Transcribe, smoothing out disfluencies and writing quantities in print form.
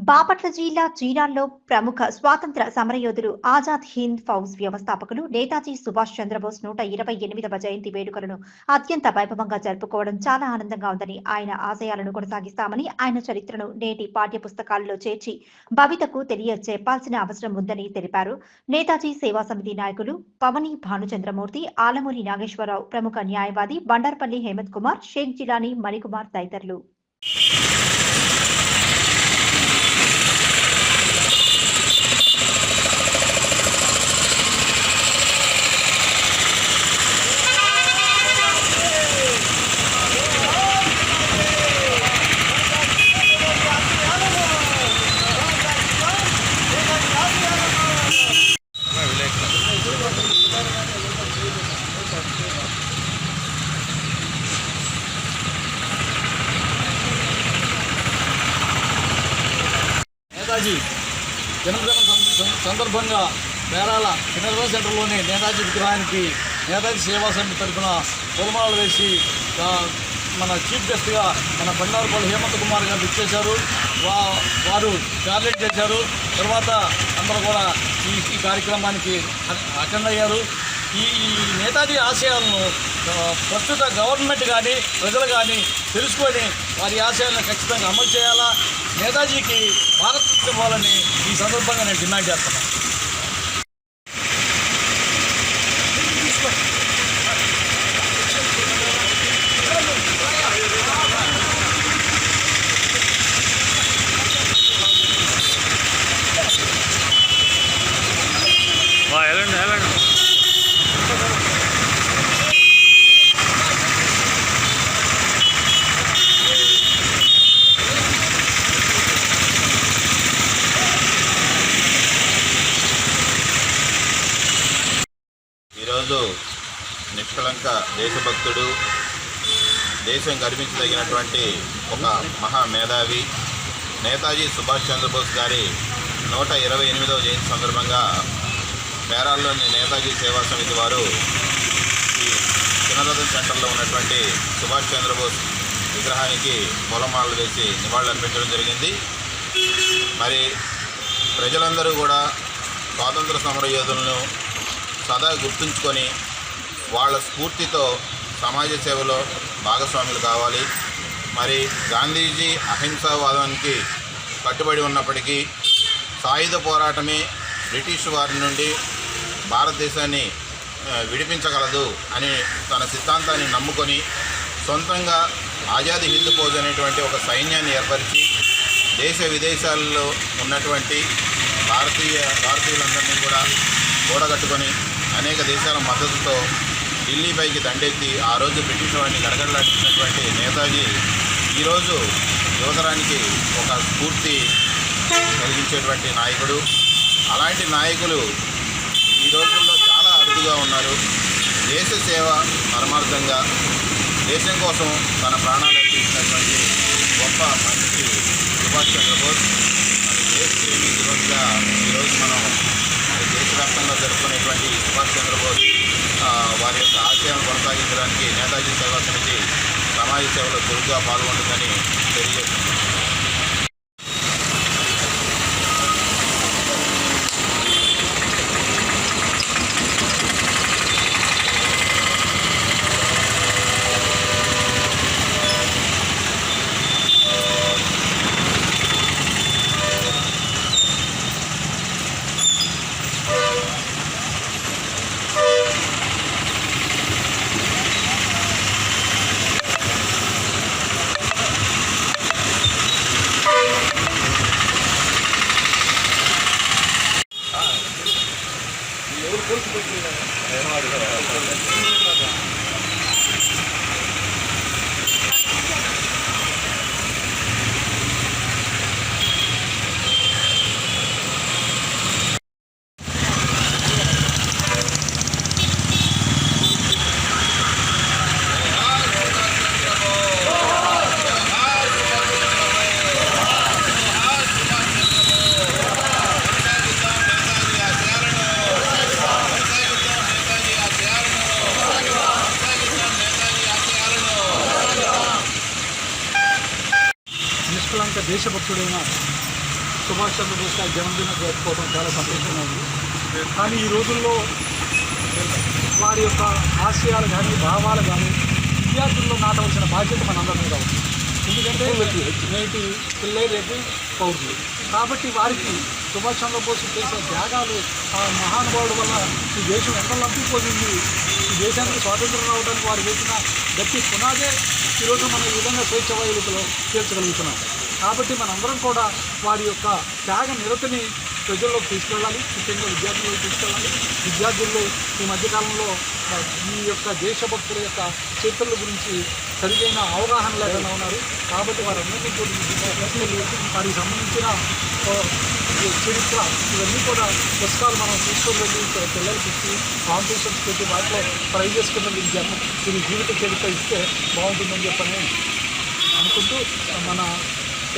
బాపట్ల జిల్లా చీరాల్లో ప్రముఖ స్వాతంత్ర సమరయోధుడు ఆజాద్ హింద్ ఫౌజ్ వ్యవస్థాపకులు నేతాజీ సుభాష్ చంద్రబోస్ 128వ జయంతి వేడుకలను అత్యంత వైభవంగా జరుపుకోవడం చాలా ఆనందంగా ఉందని, ఆయన ఆశయాలను కొనసాగిస్తామని, ఆయన చరిత్రను నేటి పాఠ్యపుస్తకాల్లో చేర్చి భవితకు తెలియచెప్పాల్సిన అవసరం ఉందని తెలిపారు. నేతాజీ సేవా సమితి నాయకులు పవని భానుచంద్రమూర్తి, ఆలమూరి నాగేశ్వరరావు, ప్రముఖ న్యాయవాది బండార్పల్లి హేమంత్ కుమార్, షేక్ జిలానీ మణికుమార్ తదితరులు. నేతాజీ జన్మదినం సందర్భంగా పేరాల జనరల్ సెంటర్లోని నేతాజీ విగ్రహానికి నేతాజీ సేవా సమితి తరఫున పూలమాలలు వేసి మన చీఫ్ గెస్ట్గా మన బండారుపల్లి హేమంత్ కుమార్ గారు ఇచ్చేశారు. వారు చార్లెట్ చేశారు. తర్వాత అందరూ కూడా ఈ కార్యక్రమానికి అటెండ్ అయ్యారు. ఈ నేతాజీ ఆశయాలను ప్రస్తుత గవర్నమెంట్ కానీ ప్రజలు కానీ తెలుసుకొని వారి ఆశయాలను ఖచ్చితంగా అమలు చేయాలా, నేతాజీకి భారత్ ఇవ్వాలని ఈ సందర్భంగా నేను డిమాండ్ చేస్తున్నాను. ఈరోజు నిష్కళంక దేశభక్తుడు, దేశం గర్వించదగినటువంటి ఒక మహామేధావి నేతాజీ సుభాష్ చంద్రబోస్ గారి 128వ జయంతి సందర్భంగా పేరాల్లోని నేతాజీ సేవా సమితి వారు ఈ జనరల్ సెంటర్లో ఉన్నటువంటి సుభాష్ చంద్రబోస్ విగ్రహానికి పూలమాలలు వేసి నివాళులర్పించడం జరిగింది. మరి ప్రజలందరూ కూడా స్వాతంత్ర సమరయోధులను సదా గుర్తుంచుకొని వాళ్ళ స్ఫూర్తితో సమాజ సేవలో భాగస్వాములు కావాలి. మరి గాంధీజీ అహింసావాదానికి కట్టుబడి ఉన్నప్పటికీ సాయుధ పోరాటమే బ్రిటిష్ వారి నుండి భారతదేశాన్ని విడిపించగలదు అని తన సిద్ధాంతాన్ని నమ్ముకొని సొంతంగా ఆజాద్ హింద్ ఫౌజ్ అనేటువంటి ఒక సైన్యాన్ని ఏర్పరిచి దేశ విదేశాల్లో ఉన్నటువంటి భారతీయులందరినీ కూడా కూడగట్టుకొని అనేక దేశాల మద్దతుతో ఢిల్లీపైకి దండెత్తి ఆ రోజు బ్రిటిష్ వారిని గడగడలాడించినటువంటి నేతాజీ ఈరోజు యువతరానికి ఒక స్ఫూర్తి కలిగించేటువంటి నాయకుడు. అలాంటి నాయకులు ఈ రోజుల్లో చాలా అరుదుగా ఉన్నారు. దేశ సేవ పరమార్థంగా దేశం కోసం తన ప్రాణాలు అర్పించినటువంటి గొప్ప మనిషి సుభాష్ చంద్రబోస్. మన దేశ ప్రేమి దివస్గా ఈరోజు మనం దేశవ్యాప్తంగా జరుపుకునేటువంటి సుభాష్ చంద్రబోస్ వారి యొక్క ఆశయాలను కొనసాగించడానికి నేతాజీ సేవా సమితి సమాజ సేవలో చురుగ్గా పాల్గొంటుందని తెలియజేస్తుంది. నిష్కళంక దేశభక్తుడైన సుభాష్ చంద్రబోస్ గారి జన్మదినం జరుపుకోవడం చాలా సంతోషంగా ఉంది. కానీ ఈ రోజుల్లో వారి యొక్క ఆశయాలు కానీ భావాలు కానీ విద్యార్థుల్లో నాటవలసిన బాధ్యత మనందరి మీద ఉంది. ఎందుకంటే నేటి పిల్లలే రేపు పౌరులు కాబట్టి వారికి సుభాష్ చంద్రబోస్ చేసే త్యాగాలు ఆ మహానుభావుడు వల్ల ఈ దేశం ఎంత లబ్ధి పొందింది, ఈ దేశానికి స్వాతంత్రం రావడానికి వారు వేసిన గట్టి పునాదే ఈరోజు మనం ఈ విధంగా స్వేచ్ఛ వాయువులో చేర్చగలుగుతున్నాం. కాబట్టి మనందరం కూడా వారి యొక్క త్యాగ నిరతిని ప్రజల్లోకి తీసుకెళ్ళాలి, ముఖ్యంగా విద్యార్థులకు తీసుకెళ్ళాలి. విద్యార్థుల్లో ఈ మధ్యకాలంలో ఈ యొక్క దేశభక్తుల యొక్క చరిత్రల గురించి సరిగైన అవగాహన లేకుండా ఉన్నారు. కాబట్టి వారందరినీ కూడా తీసుకెళ్ళి వారికి సంబంధించిన చరిత్ర ఇవన్నీ కూడా పుస్తకాలు మనం తీసుకొని వెళ్ళి పిల్లలకి ఇచ్చి కాంపిటీషన్స్ పెట్టి వాటిలో ప్రైజెస్ కింద వీరి జీవిత చరిత్ర ఇస్తే బాగుంటుందని చెప్పని అనుకుంటూ మన